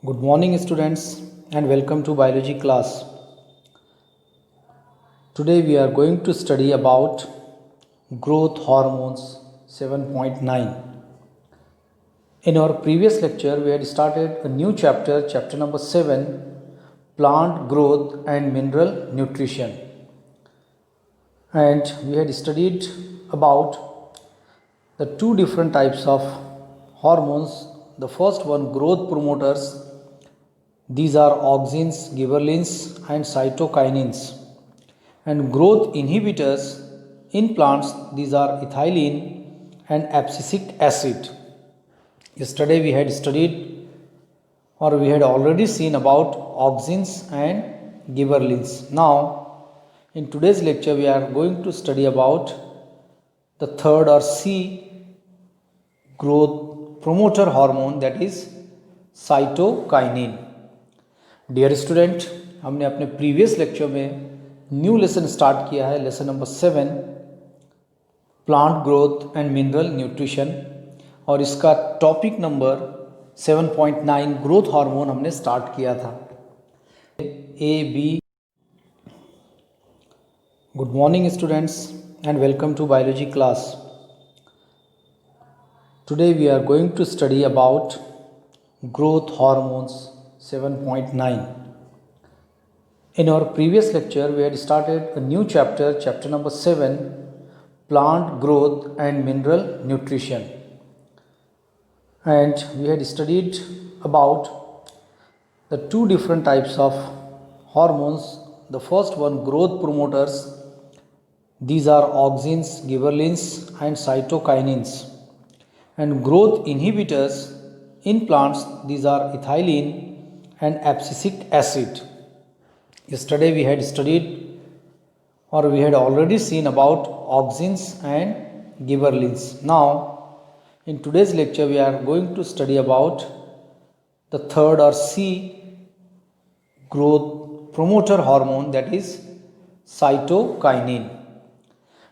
Good morning, students, and welcome to biology class. Today we are going to study about growth hormones 7.9. In our previous lecture, we had started a new chapter, chapter number 7, plant growth and mineral nutrition. And we had studied about the two different types of hormones. The first one, growth promoters. These are auxins, gibberellins and cytokinins. And growth inhibitors in plants, these are ethylene and abscisic acid. Yesterday we had studied, or we had already seen about auxins and gibberellins. Now in today's lecture we are going to study about the third or C growth promoter hormone, that is cytokinin. Dear student, हमने अपने previous lecture में new lesson start किया है, lesson number 7, plant growth and mineral nutrition, और इसका topic number 7.9 growth hormone हमने start किया था. A B. Good morning students and welcome to biology class. Today we are going to study about growth hormones 7.9. In our previous lecture we had started a new chapter, chapter number 7, plant growth and mineral nutrition, and we had studied about the two different types of hormones. The first one, growth promoters. These are auxins, gibberellins and cytokinins. And growth inhibitors in plants, these are ethylene and abscisic acid. Yesterday we had studied, or we had already seen about auxins and gibberellins. Now in today's lecture we are going to study about the third or C growth promoter hormone, that is cytokinin.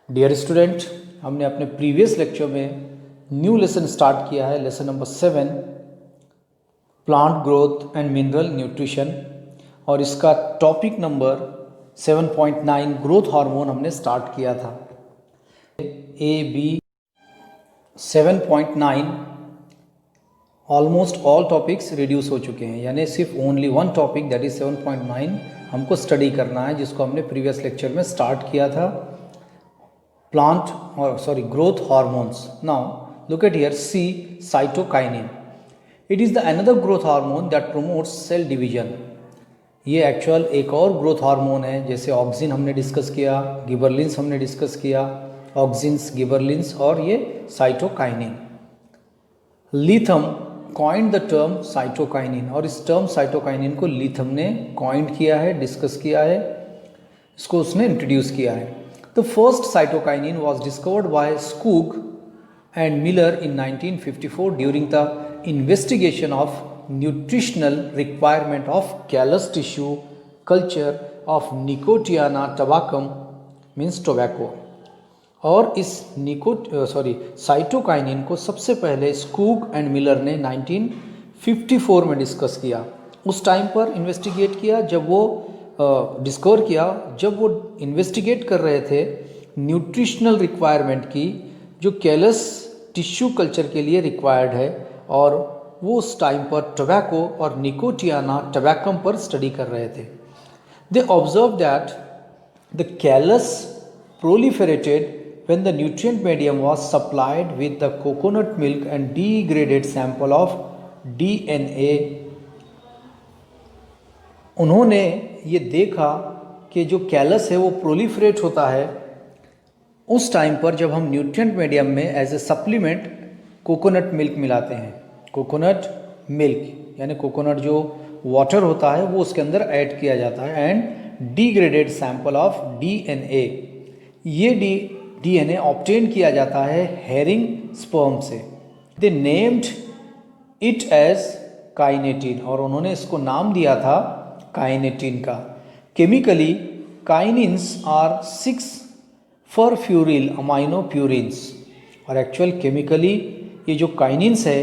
Dear student, हमने अपने previous lecture में new lesson start किया है, lesson number 7, plant growth and mineral nutrition, और इसका topic number 7.9 growth hormone हमने start किया था. A B 7.9 almost all topics reduce हो चुके हैं, यानी सिर्फ only one topic, that is 7.9 हमको स्टडी करना है, जिसको हमने प्रीवियस लेक्चर में स्टार्ट किया था, growth hormones. Now look at here, C, cytokinin. It is the another growth hormone that promotes cell division. ये एक्चुअल एक और ग्रोथ हार्मोन है. जैसे ऑक्सिन हमने डिस्कस किया, गिबरलिन्स हमने डिस्कस किया, ऑक्सिन्स, गिबरलिन्स और ये cytokinin. Letham coined the term cytokinin, और इस टर्म साइटोकाइनिन को लिथम ने कॉइंड किया है, डिस्कस किया है, इसको उसने इंट्रोड्यूस किया है. The first cytokinin was discovered by Skoog and Miller in 1954 during the investigation of nutritional requirement of callus tissue culture of Nicotiana tabacum, means tobacco. और इस साइटोकाइनिन को सबसे पहले स्कूग एंड मिलर ने 1954 में डिस्कस किया. उस टाइम पर इन्वेस्टिगेट किया, जब वो डिस्कवर किया, जब वो इन्वेस्टिगेट कर रहे थे न्यूट्रिशनल रिक्वायरमेंट की, जो कैलस टिश्यू कल्चर के लिए रिक्वायर्ड है, और वो उस टाइम पर टोबैको और निकोटियाना टबैकम पर स्टडी कर रहे थे. They observe that the callus proliferated when the nutrient medium was supplied with the coconut milk and degraded sample of DNA. उन्होंने ये देखा कि जो कैलस है वो प्रोलिफरेट होता है उस टाइम पर जब हम न्यूट्रिएंट मीडियम में as a supplement coconut milk मिलाते हैं. कोकोनट मिल्क यानी कोकोनट जो वाटर होता है वो उसके अंदर ऐड किया जाता है, एंड डिग्रेडेड सैंपल ऑफ DNA. ये DNA ऑब्टेन किया जाता है हेरिंग स्पर्म से. They named it as kinetin, और उन्होंने इसको नाम दिया था काइनेटिन का. केमिकली काइनिन्स आर 6 फरफ्यूरिल अमाइनोप्यूरिन्स, और एक्चुअल केमिकली ये जो काइनिन्स है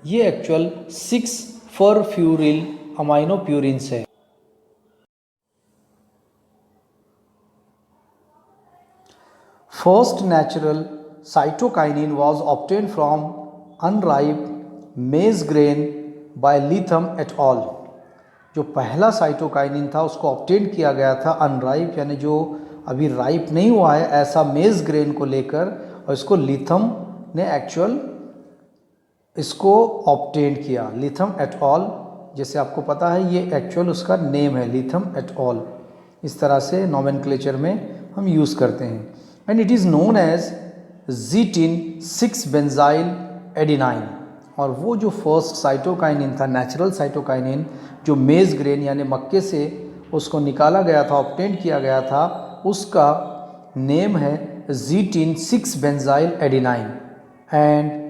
ये एक्चुअल 6 फरफ्यूरिल अमाइनोप्यूरिन्स है। First natural cytokinin was obtain from unripe maize grain by Letham et al. जो पहला साइटोकाइनिन था उसको ऑब्टेन किया गया था अनराइप यानी जो अभी राइप नहीं हुआ है ऐसा मेज ग्रेन को लेकर, और इसको लीथम ने एक्चुअल इसको ऑब्टेन किया। लीथम एट ऑल, जैसे आपको पता है ये एक्चुअल उसका नेम है, लीथम एट ऑल। इस तरह से नोमेनक्लेचर में हम यूज़ करते हैं। And it is known as zeatin 6 benzyl adenine. और वो जो फर्स्ट साइटोकाइनिन था, नेचुरल साइटोकाइनिन, जो मेज ग्रेन यानी मक्के से उसको निकाला गया था, ऑब्टेन किया गया था, उसका नेम है zeatin 6 benzyl adenine and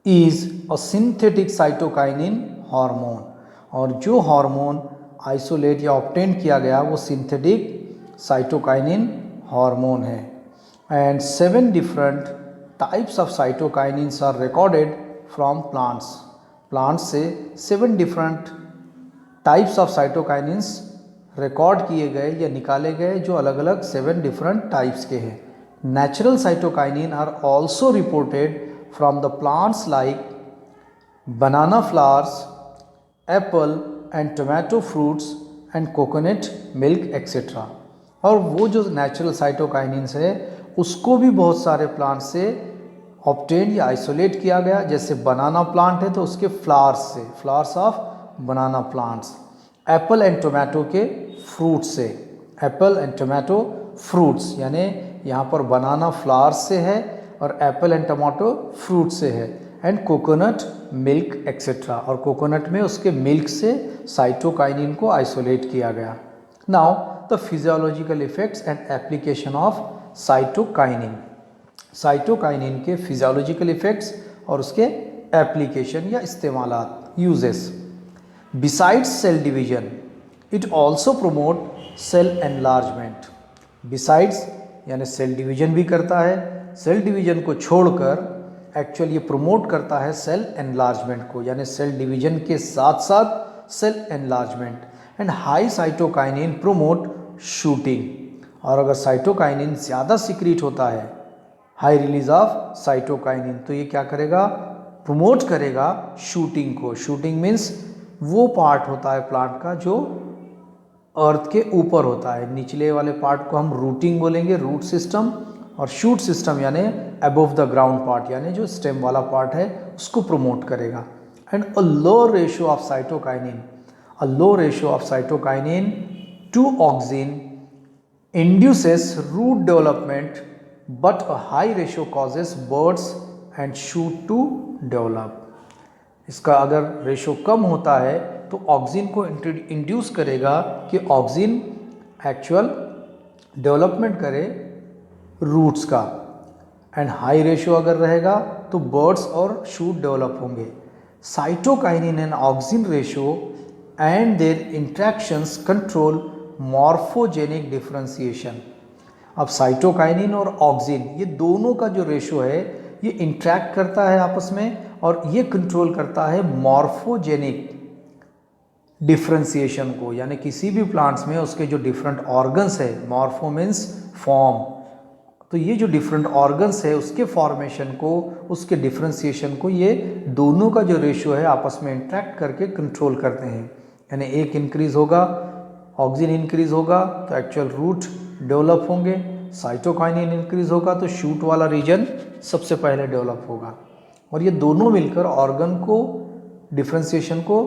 is a synthetic cytokinin hormone. और जो हार्मोन आइसोलेट या ऑब्टेन किया गया वो सिंथेटिक साइटोकाइनिन हार्मोन है। And 7 different types of cytokinins are recorded from plants. Plants से 7 different types of cytokinins record किए गए या निकाले गए, जो अलग अलग 7 डिफरेंट टाइप्स के हैं। Natural cytokinin are also reported from the plants like banana flowers, apple and tomato fruits and coconut milk etc. और वो जो नेचुरल साइटोकाइनिन्स है उसको भी बहुत सारे प्लांट से ऑब्टेन या आइसोलेट किया गया। जैसे बनाना प्लांट है तो उसके फ्लावर्स से, flowers of banana plants. Apple and tomato के फ्रूट से, एप्पल एंड टोमेटो फ्रूट्स, यानी यहाँ पर बनाना फ्लावर्स से है और एप्पल एंड टोमेटो फ्रूट से है। एंड कोकोनट मिल्क एक्सेट्रा, और कोकोनट में उसके मिल्क से साइटोकाइनिन को आइसोलेट किया गया। Now the physiological effects and application of cytokinin. Cytokinin के फिजियोलॉजिकल इफेक्ट्स और उसके एप्लीकेशन या इस्तेमालात, uses. Besides cell division it also promote cell enlargement. Besides यानी सेल डिवीजन भी करता है, सेल डिवीजन को छोड़कर एक्चुअल ये प्रमोट करता है सेल एनलार्जमेंट को, यानी सेल डिवीजन के साथ साथ cell enlargement. And high cytokinin promote shooting. और अगर साइटोकाइनिन ज़्यादा सिक्रीट होता है, हाई रिलीज ऑफ साइटोकाइनिन, तो ये क्या करेगा, प्रमोट करेगा शूटिंग को। शूटिंग मीन्स वो पार्ट होता है प्लांट का जो अर्थ के ऊपर होता है। निचले वाले पार्ट को हम रूटिंग बोलेंगे, रूट सिस्टम, और शूट सिस्टम यानी अबव द ग्राउंड पार्ट, यानी जो स्टेम वाला पार्ट है उसको प्रमोट करेगा। And a low ratio of cytokinin, a low ratio of cytokinin to auxin induces root development but a high ratio causes birds and shoot to develop. इसका अगर ratio कम होता है तो ऑक्सिन को इंड्यूस करेगा कि ऑक्सिन एक्चुअल डेवलपमेंट करे roots का। एंड हाई रेशियो अगर रहेगा तो बर्ड्स और शूट डेवलप होंगे। Cytokinin and auxin ratio and their interactions control morphogenic differentiation. अब साइटोकाइनिन और ऑक्सिन ये दोनों का जो रेशियो है ये इंट्रैक्ट करता है आपस में, और ये कंट्रोल करता है मॉर्फोजेनिक डिफरेंशिएशन को, यानी किसी भी प्लांट्स में उसके जो डिफरेंट ऑर्गन्स है, मॉर्फो मीन्स फॉर्म, तो ये जो डिफरेंट ऑर्गन्स है उसके फॉर्मेशन को, उसके डिफरेंशिएशन को ये दोनों का जो रेशियो है आपस में इंट्रैक्ट करके कंट्रोल करते हैं। यानी एक इंक्रीज होगा, ऑक्सिन इंक्रीज होगा तो एक्चुअल रूट डेवलप होंगे, साइटोकाइनिन इंक्रीज होगा तो शूट वाला रीजन सबसे पहले डेवलप होगा, और ये दोनों मिलकर ऑर्गन को डिफरेंशिएशन को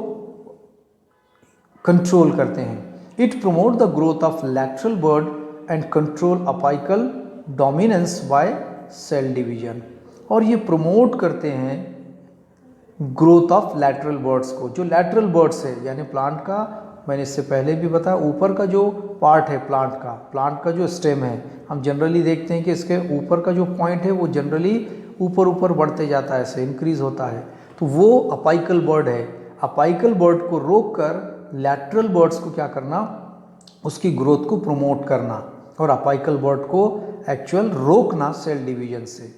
कंट्रोल करते हैं। It promote the growth of lateral bird and control apical dominance by cell division. और ये प्रमोट करते हैं ग्रोथ ऑफ लैटरल बर्ड्स को। जो लैटरल बर्ड्स है यानी प्लांट का, मैंने इससे पहले भी बताया, ऊपर का जो पार्ट है प्लांट का जो स्टेम है, हम जनरली देखते हैं कि इसके ऊपर का जो पॉइंट है वो जनरली ऊपर ऊपर बढ़ते जाता है, ऐसे इंक्रीज होता है, तो वो अपाइकल बर्ड है। अपाइकल बर्ड को रोक कर लैटरल बर्ड्स को क्या करना, उसकी ग्रोथ को प्रमोट करना, और अपाइकल बर्ड को एक्चुअल रोकना सेल डिवीजन से।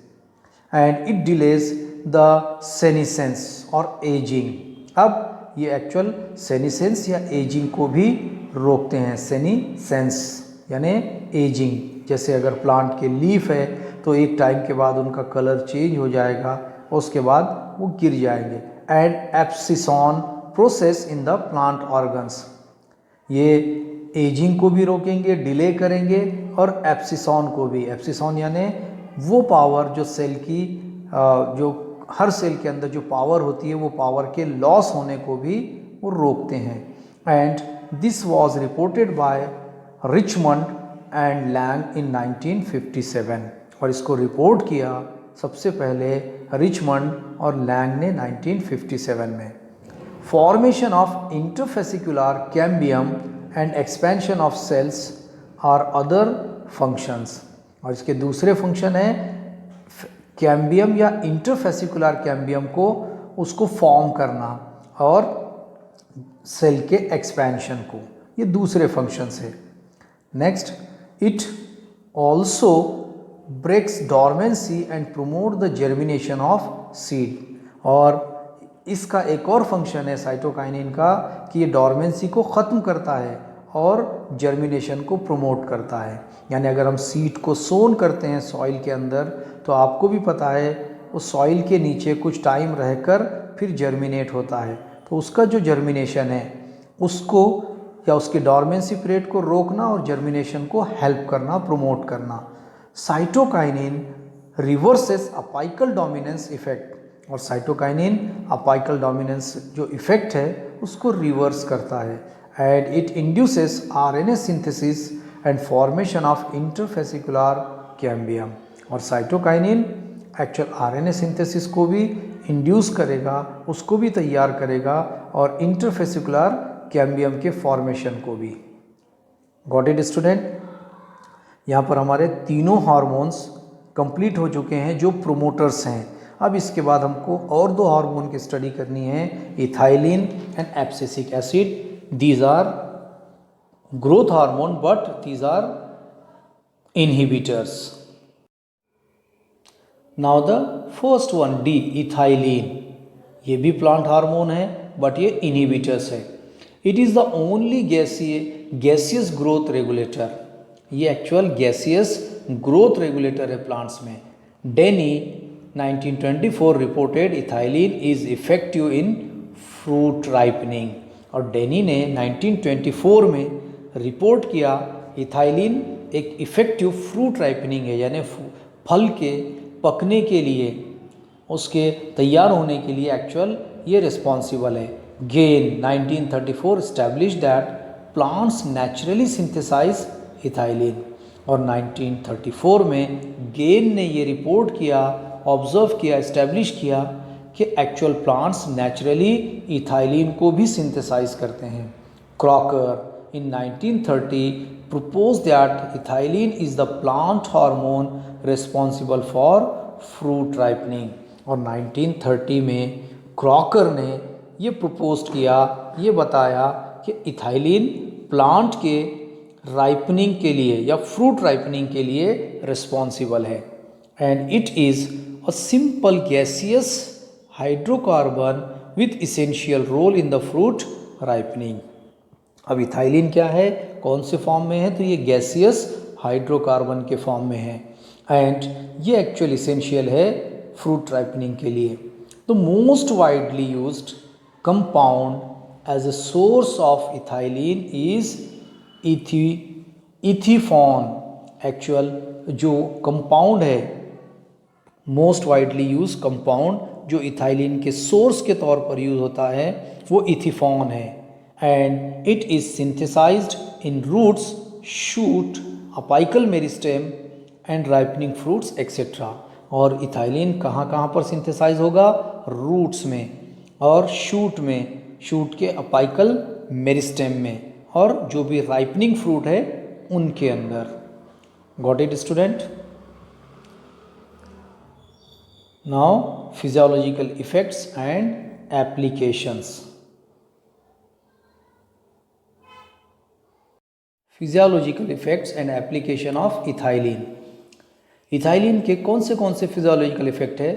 And it delays the senescence और एजिंग। अब ये एक्चुअल सेनिसेंस या एजिंग को भी रोकते हैं। सेनिसेंस यानी एजिंग, जैसे अगर प्लांट के लीफ है तो एक टाइम के बाद उनका कलर चेंज हो जाएगा, उसके बाद वो गिर जाएंगे। And abscission process in the plant organs, ये एजिंग को भी रोकेंगे, डिले करेंगे, और एब्सिसॉन को भी। एब्सिसॉन यानी वो पावर जो सेल की जो हर सेल के अंदर जो पावर होती है वो पावर के लॉस होने को भी वो रोकते हैं। And this was reported by Richmond and Lang in 1957, और इसको रिपोर्ट किया सबसे पहले रिचमंड और लैंग ने 1957 में। Formation of interfascicular cambium and expansion of cells are other functions, और इसके दूसरे फंक्शन है कैम्बियम या इंटरफेसिकुलर कैम्बियम को उसको फॉर्म करना और सेल के एक्सपेंशन को, ये दूसरे फंक्शंस है। Next, it also breaks dormancy and promote the germination of seed, और इसका एक और फंक्शन है साइटोकाइनिन का कि ये डॉर्मेंसी को ख़त्म करता है और जर्मिनेशन को प्रमोट करता है। यानी अगर हम सीड को सोन करते हैं सॉइल के अंदर, तो आपको भी पता है वो सॉइल के नीचे कुछ टाइम रहकर फिर जर्मिनेट होता है, तो उसका जो जर्मिनेशन है उसको या उसके डॉर्मेंसी पीरियड को रोकना और जर्मिनेशन को हेल्प करना, प्रमोट करना। Cytokinin reverses apical dominance effect, और साइटोकाइनिन अपाइकल डोमिनेंस जो इफेक्ट है उसको रिवर्स करता है। And it induces RNA synthesis and formation of interfascicular cambium, और साइटोकाइनिन एक्चुअल आरएनए सिंथेसिस को भी इंड्यूस करेगा, उसको भी तैयार करेगा, और इंटरफेसिकुलर कैम्बियम के फॉर्मेशन को भी। Got it student? यहाँ पर हमारे तीनों हार्मोन्स कंप्लीट हो चुके हैं जो प्रोमोटर्स हैं। अब इसके बाद हमको और दो हार्मोन की स्टडी करनी है, ethylene and abscisic acid. These are growth hormone but these are inhibitors. Now the first one, the, ethylene, ये भी प्लांट हार्मोन है बट ये इनहिबिटर्स है। It is the only gaseous growth regulator, ये actual gaseous growth regulator है plants में। Denny 1924 reported ethylene is effective in fruit ripening, और Denny ने 1924 में रिपोर्ट किया इथाइलिन एक इफ़ेक्टिव फ्रूट राइपनिंग है, यानी फल के पकने के लिए, उसके तैयार होने के लिए एक्चुअल ये रिस्पॉन्सिबल है। Gane 1934 establish that plants naturally synthesize ethylene, और 1934 में गेन ने ये रिपोर्ट किया, ऑब्जर्व किया, एस्टैब्लिश किया कि एक्चुअल प्लांट्स नेचुरली इथाइलिन को भी सिंथेसाइज करते हैं। Crocker in 1930 proposed that ethylene is the plant hormone responsible for fruit ripening, और 1930 में क्रॉकर ने ये प्रपोज किया, ये बताया कि इथाइलिन प्लांट के राइपनिंग के लिए या फ्रूट राइपनिंग के लिए रिस्पॉन्सिबल है। And it is a simple gaseous hydrocarbon with essential role in the fruit ripening. अब इथाइलिन क्या है, कौन से फॉर्म में है, तो ये गैसियस हाइड्रोकार्बन के फॉर्म में है, एंड ये एक्चुअल इसेंशियल है फ्रूट राइपनिंग के लिए। The most widely used compound as a source of ethylene is ethephon. Actual जो कंपाउंड है, मोस्ट वाइडली यूज कंपाउंड जो इथाइलिन के सोर्स के तौर पर यूज होता है वो इथीफॉन है। And it is synthesised in roots, shoot, apical meristem and ripening fruits etcetera. और इथाइलिन कहाँ कहाँ पर सिंथेसाइज होगा, रूट्स में और शूट में, शूट के अपाइकल मेरिस्टेम में, और जो भी राइपनिंग फ्रूट है उनके अंदर। Got it student? Now physiological effects and applications. Physiological effects and application of ethylene. Ethylene के कौन से फिजियोलॉजिकल इफेक्ट है?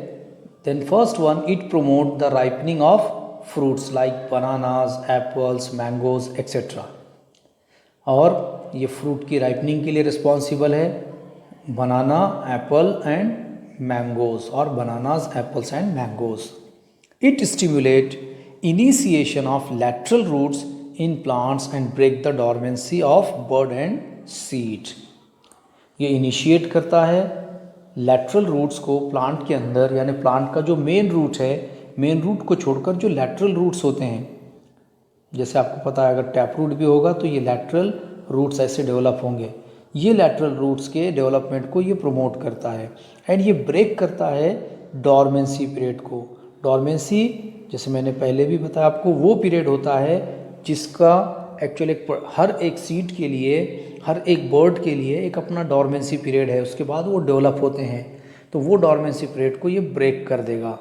Then first one, it promote the ripening of fruits like bananas, apples, mangoes, etc. और ये fruit की ripening के लिए responsible है बनाना, एप्पल एंड मैंगोज, और bananas, apples and mangoes. It stimulate initiation of lateral roots in plants and break the dormancy of bud and seed. ये initiate करता है लैटरल रूट्स को प्लांट के अंदर, यानी प्लांट का जो मेन रूट है, मेन रूट को छोड़कर जो लैटरल रूट्स होते हैं, जैसे आपको पता है अगर टैप रूट भी होगा तो ये लैटरल रूट्स ऐसे डेवलप होंगे. ये लैटरल रूट्स के डेवलपमेंट को ये प्रमोट करता है एंड ये ब्रेक करता है डॉर्मेंसी पीरियड को. डॉर्मेंसी जैसे मैंने पहले भी बताया आपको, वो पीरियड होता है जिसका एक्चुअली हर एक सीड के लिए, हर एक बर्ड के लिए एक अपना डॉर्मेंसी पीरियड है, उसके बाद वो डेवलप होते हैं. तो वो डॉर्मेंसी पीरियड को ये ब्रेक कर देगा,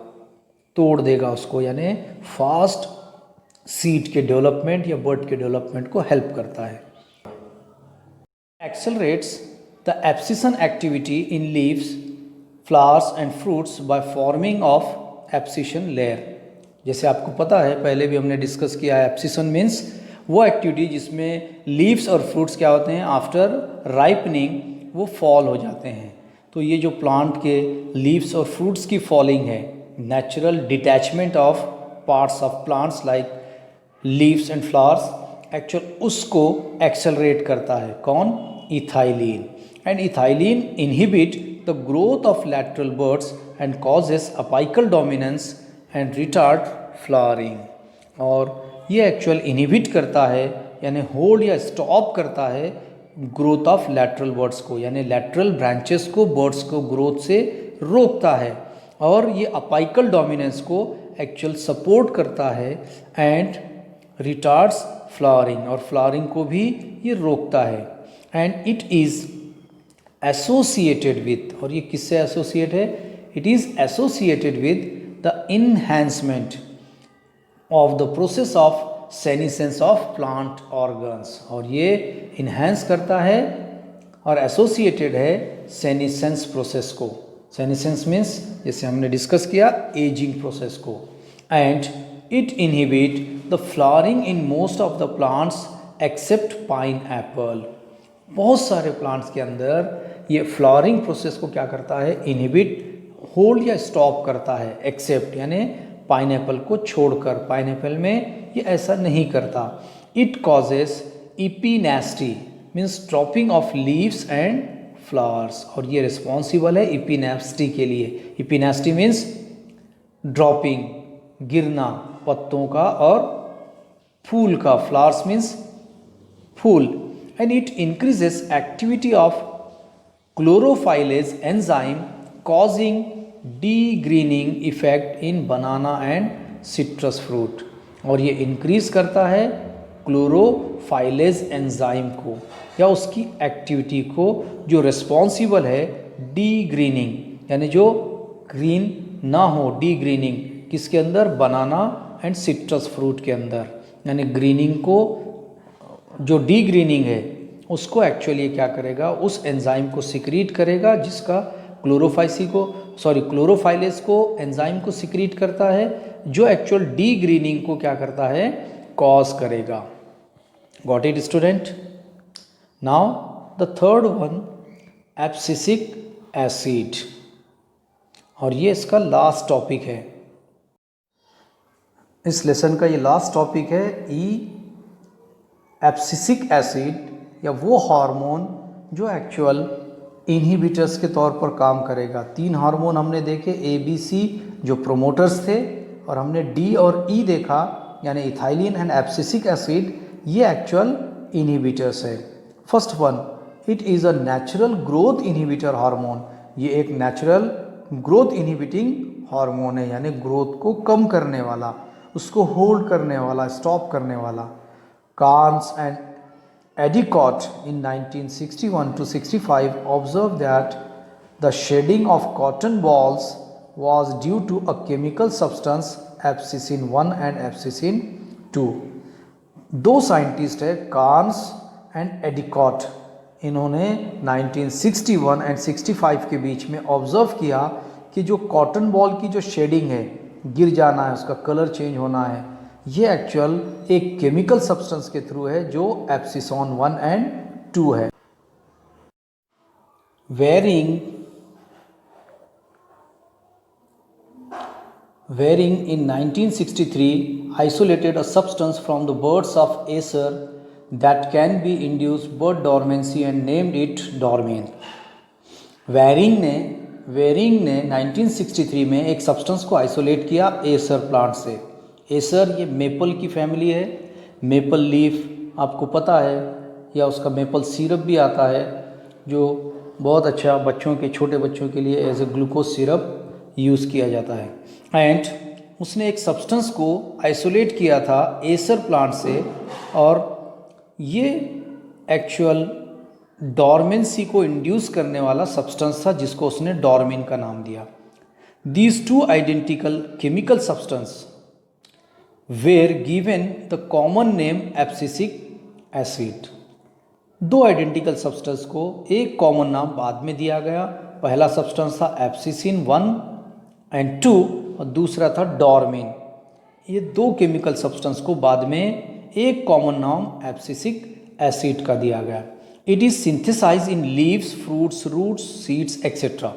तोड़ देगा उसको, यानी फास्ट सीड के डेवलपमेंट या बर्ड के डेवलपमेंट को हेल्प करता है. Accelerates the abscission activity in leaves, flowers and fruits by forming of abscission layer. जैसे आपको पता है, पहले भी हमने डिस्कस किया है, एब्सिशन मीन्स वो एक्टिविटी जिसमें लीव्स और फ्रूट्स क्या होते हैं, आफ्टर राइपनिंग वो फॉल हो जाते हैं. तो ये जो प्लांट के लीव्स और फ्रूट्स की फॉलिंग है, natural detachment of parts of plants like leaves and flowers, actual उसको एक्सेलरेट करता है. कौन? Ethylene. And ethylene inhibit the growth of lateral birds and causes apical dominance and retard flowering. और ये actual inhibit करता है, यानी होल्ड या स्टॉप करता है ग्रोथ ऑफ लैटरल बर्ड्स को, यानी लैटरल ब्रांचेस को, बर्ड्स को ग्रोथ से रोकता है. और ये अपाइकल डोमिनेंस को एक्चुअल सपोर्ट करता है एंड रिटार्ड्स फ्लावरिंग, और फ्लावरिंग को भी ये रोकता है. And it is associated with, और ये किससे एसोसिएट है? It is associated with the enhancement of the process of senescence of plant organs. और ये इन्हेंस करता है और एसोसिएटेड है सेनिसेंस प्रोसेस को. सेनिसेंस मीन्स जैसे हमने डिस्कस किया एजिंग प्रोसेस को. And it inhibit the flowering in most of the plants except pineapple. बहुत सारे प्लांट्स के अंदर ये फ्लावरिंग प्रोसेस को क्या करता है? इनहिबिट, होल्ड या स्टॉप करता है, एक्सेप्ट यानी पाइनएप्पल को छोड़कर. पाइनएप्पल में ये ऐसा नहीं करता. It causes इपिनेस्टी means dropping of leaves and flowers, और ये रिस्पॉन्सिबल है इपिनेस्टी के लिए. इपिनेस्टी मीन्स ड्रॉपिंग, गिरना पत्तों का और फूल का. फ्लावर्स मीन्स फूल. And it increases activity of chlorophyllase enzyme causing degreening effect in banana and citrus fruit. और ये इंक्रीज करता है क्लोरोफाइलेज एंजाइम को या उसकी एक्टिविटी को, जो रिस्पॉन्सिबल है डीग्रीनिंग, यानी जो ग्रीन ना हो, डीग्रीनिंग किसके अंदर? बनाना एंड सिट्रस फ्रूट के अंदर. यानी ग्रीनिंग को, जो डीग्रीनिंग है उसको एक्चुअली क्या करेगा? उस एंजाइम को सिक्रीट करेगा जिसका क्लोरोफाइलेज को एंजाइम को सिक्रीट करता है, जो एक्चुअल डीग्रीनिंग को क्या करता है? कॉज करेगा. Got it student? Now the third one, abscisic acid, और ये इसका लास्ट टॉपिक है. इस लेसन का ये लास्ट टॉपिक है. एब्सिसिक एसिड या वो हार्मोन जो एक्चुअल इनहिबिटर्स के तौर पर काम करेगा. 3 हार्मोन हमने देखे, ABC जो प्रोमोटर्स थे, और हमने D और E देखा, यानी इथाइलिन एंड एब्सिसिक एसिड, ये एक्चुअल इनहिबिटर्स है. First one, it is a natural growth inhibitor hormone. ये एक नेचुरल ग्रोथ इनहिबिटिंग हार्मोन है, यानी ग्रोथ को कम करने वाला, उसको होल्ड करने वाला, स्टॉप करने वाला. Carnes and Endicott in 1961-65 observed that the shedding of cotton balls was due to a chemical substance abscissin 1 and abscissin 2. 2 scientist है, कार्न्स एंड एडिकॉट. इन्होंने 1961 एंड 65 के बीच में ऑब्जर्व किया कि जो कॉटन बॉल की जो शेडिंग है, गिर जाना है, उसका कलर चेंज होना है, ये एक्चुअल एक केमिकल सब्सटेंस के थ्रू है जो एप्सिसॉन 1 एंड 2 है। Waring in 1963 isolated a substance from the birds of Acer that can be induced bird dormancy and named it dormian. Wareing ने 1963 में एक सब्सटेंस को आइसोलेट किया एसर प्लांट से। एसर ये मेपल की फैमिली है। मेपल लीफ आपको पता है, या उसका मेपल सिरप भी आता है जो बहुत अच्छा बच्चों के, छोटे बच्चों के लिए as a glucose syrup use किया जाता है। एंड उसने एक सब्सटेंस को आइसोलेट किया था एसर प्लांट से, और ये एक्चुअल डॉर्मेंसी को इंड्यूस करने वाला सब्सटेंस था जिसको उसने डॉर्मिन का नाम दिया। These two identical chemical substance were given the common name abscisic acid. दो आइडेंटिकल सब्सटेंस को एक कॉमन नाम बाद में दिया गया। पहला सब्सटेंस था एब्सिसिन 1 एंड 2 और दूसरा था डॉर्मिन। ये दो केमिकल सब्सटेंस को बाद में एक कॉमन नाम एब्सिसिक एसिड का दिया गया। It is synthesize in leaves, fruits, roots, seeds etcetera.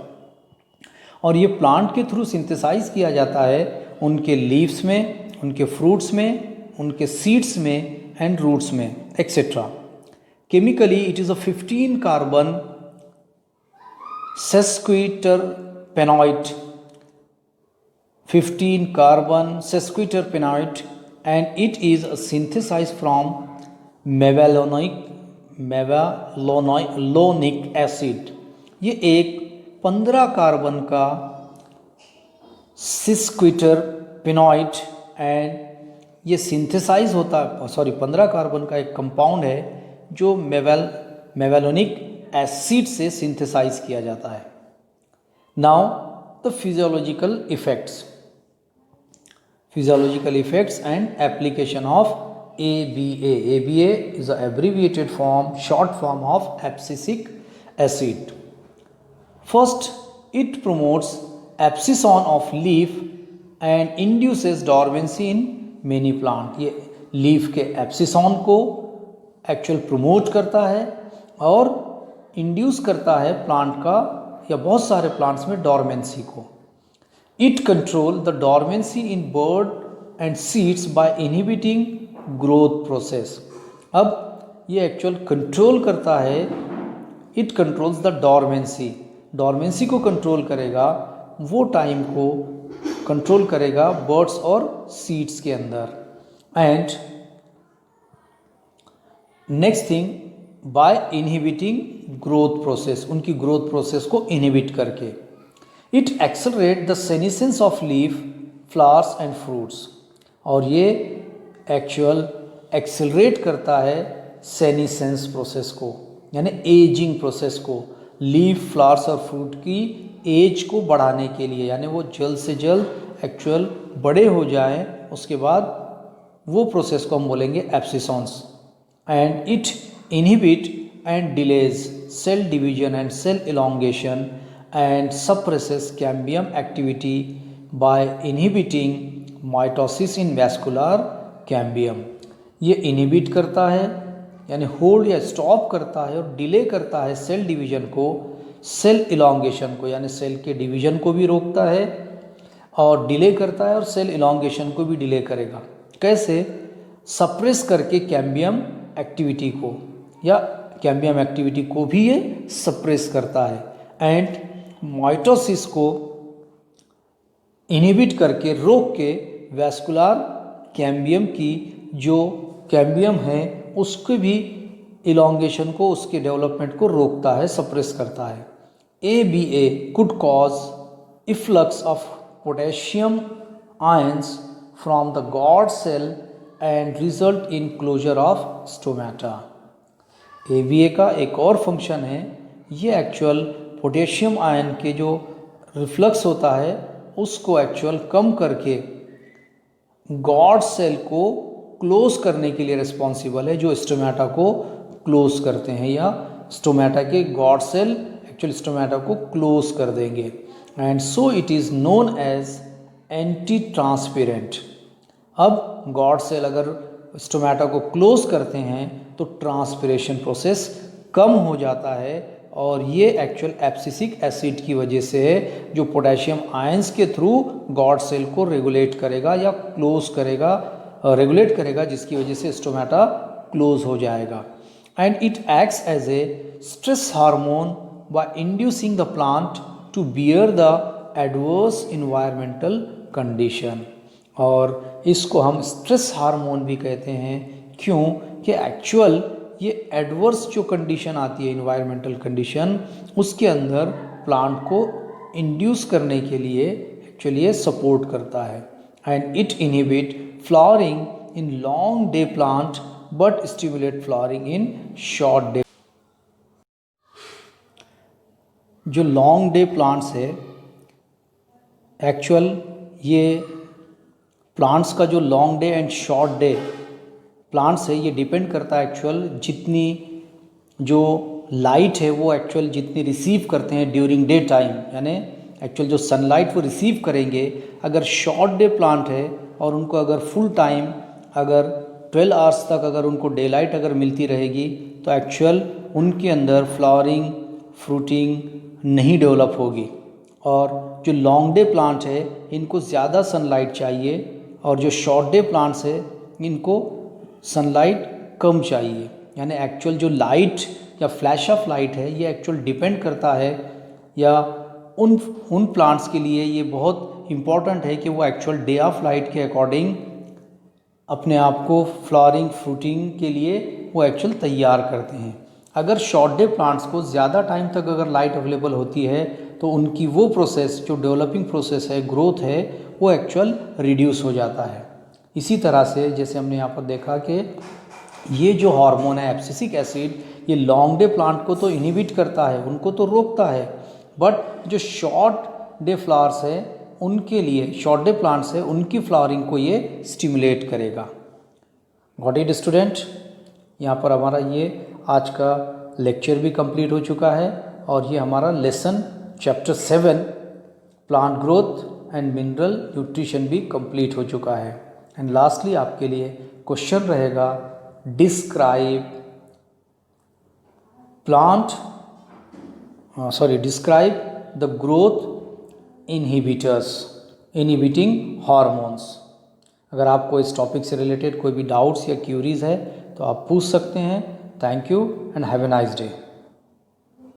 और ये प्लांट के थ्रू सिंथेसाइज किया जाता है उनके लीव्स में, उनके फ्रूट्स में, उनके सीड्स में एंड रूट्स में etcetera. Chemically it is a 15 carbon sesquiterpenoid, 15 carbon sesquiterpenoid, and it is synthesized from mevalonic acid। ये एक 15 कार्बन का sesquiterpenoid एंड ये सिंथेसाइज होता है, 15 कार्बन का एक कंपाउंड है जो मेवालोनिक एसिड से सिंथेसाइज किया जाता है। Now the physiological effects and application of ABA। ABA is an abbreviated form, short form of abscisic acid. First, it promotes abscission of leaf and induces dormancy in many plant। ये leaf के एब्सिसॉन को actual promote करता है और induce करता है plant का या बहुत सारे प्लांट्स में डॉर्मेंसी को। It control the dormancy in bird and seeds by inhibiting growth process. अब ये एक्चुअल कंट्रोल करता है, इट कंट्रोल्स द डॉर्मेंसी को कंट्रोल करेगा, वो टाइम को कंट्रोल करेगा बर्ड्स और सीड्स के अंदर। And next thing, by inhibiting growth process, उनकी ग्रोथ प्रोसेस को इनहिबिट करके। It accelerate the senescence of leaf, flowers and fruits. और ये एक्चुअल एक्सेलरेट करता है सेनिसेंस प्रोसेस को, यानी एजिंग प्रोसेस को, लीफ, फ्लावर्स और फ्रूट की एज को बढ़ाने के लिए, यानी वो जल्द से जल्द एक्चुअल बड़े हो जाएं, उसके बाद वो प्रोसेस को हम बोलेंगे abscission. And it inhibit and delays cell division and cell elongation and suppresses cambium activity by inhibiting mitosis in vascular cambium. ये इनहिबिट करता है यानी होल्ड या स्टॉप करता है और डिले करता है सेल डिवीजन को, सेल इलोंगेशन को, यानी सेल के डिवीजन को भी रोकता है और डिले करता है और सेल इलोंगेशन को भी डिले करेगा। कैसे? सप्रेस करके कैम्बियम एक्टिविटी को, या कैम्बियम एक्टिविटी को भी ये सप्रेस करता है। एंड माइटोसिस को इनहिबिट करके, रोक के वैस्कुलर कैम्बियम की जो कैम्बियम है उसके भी इलोंगेशन को, उसके डेवलपमेंट को रोकता है, सप्रेस करता है। ABA could cause efflux of potassium ions from the God cell and result in closure of stomata। ABA का एक और फंक्शन है, ये एक्चुअल पोटेशियम आयन के जो रिफ्लक्स होता है उसको एक्चुअल कम करके गॉड सेल को क्लोज करने के लिए रिस्पॉन्सिबल है, जो स्टोमेटा को क्लोज करते हैं, या स्टोमेटा के गॉड सेल एक्चुअल स्टोमेटा को क्लोज कर देंगे। And so it is known as anti transpirant. अब गॉड सेल अगर स्टोमेटा को क्लोज करते हैं तो ट्रांसपिरेशन प्रोसेस कम हो जाता है, और ये एक्चुअल एब्सिसिक एसिड की वजह से है जो पोटेशियम आयंस के थ्रू गॉड सेल को रेगुलेट करेगा या क्लोज करेगा, रेगुलेट करेगा, जिसकी वजह से स्टोमेटा क्लोज हो जाएगा। And it acts as a stress hormone by inducing the plant to bear the adverse environmental condition. और इसको हम स्ट्रेस हार्मोन भी कहते हैं। क्यों? कि एक्चुअल ये एडवर्स जो कंडीशन आती है, इन्वायरमेंटल कंडीशन, उसके अंदर प्लांट को इंड्यूस करने के लिए एक्चुअली ये सपोर्ट करता है। And it inhibit flowering in long day plant but stimulate flowering in short day. जो लॉन्ग डे प्लांट्स है, एक्चुअल ये प्लांट्स का जो long day and short day plants है, ये डिपेंड करता है एक्चुअल जितनी जो लाइट है वो एक्चुअल जितनी रिसीव करते हैं ड्यूरिंग डे टाइम, यानी एक्चुअल जो सनलाइट वो रिसीव करेंगे। अगर शॉर्ट डे प्लांट है और उनको अगर फुल टाइम अगर 12 आवर्स तक अगर उनको डे लाइट अगर मिलती रहेगी तो एक्चुअल उनके अंदर फ्लावरिंग फ्रूटिंग नहीं डेवलप होगी। और जो लॉन्ग डे प्लांट है इनको ज़्यादा सनलाइट चाहिए, और जो शॉर्ट डे प्लांट्स है इनको सनलाइट कम चाहिए। यानी एक्चुअल जो लाइट या फ्लैश ऑफ लाइट है ये एक्चुअल डिपेंड करता है, या उन प्लांट्स के लिए ये बहुत इम्पॉर्टेंट है कि वो एक्चुअल डे ऑफ लाइट के अकॉर्डिंग अपने आप को फ्लावरिंग फ्रूटिंग के लिए वो एक्चुअल तैयार करते हैं। अगर शॉर्ट डे प्लांट्स को ज़्यादा टाइम तक अगर लाइट अवेलेबल होती है तो उनकी वो प्रोसेस जो डेवलपिंग प्रोसेस है, ग्रोथ है, वो एक्चुअल रिड्यूस हो जाता है। इसी तरह से जैसे हमने यहाँ पर देखा कि ये जो हार्मोन है एब्सिसिक एसिड, ये लॉन्ग डे प्लांट को तो इनहिबिट करता है, उनको तो रोकता है, बट जो शॉर्ट डे फ्लावर्स है उनके लिए, शॉर्ट डे प्लांट्स है उनकी फ्लावरिंग को ये स्टिमुलेट करेगा। Got it student? यहाँ पर हमारा ये आज का लेक्चर भी कंप्लीट हो चुका है, और ये हमारा lesson chapter 7 plant growth and mineral nutrition भी कंप्लीट हो चुका है। एंड लास्टली आपके लिए क्वेश्चन रहेगा, describe the growth inhibiting hormones. अगर आपको इस टॉपिक से रिलेटेड कोई भी डाउट्स या क्यूरीज है तो आप पूछ सकते हैं। Thank you and have a nice day.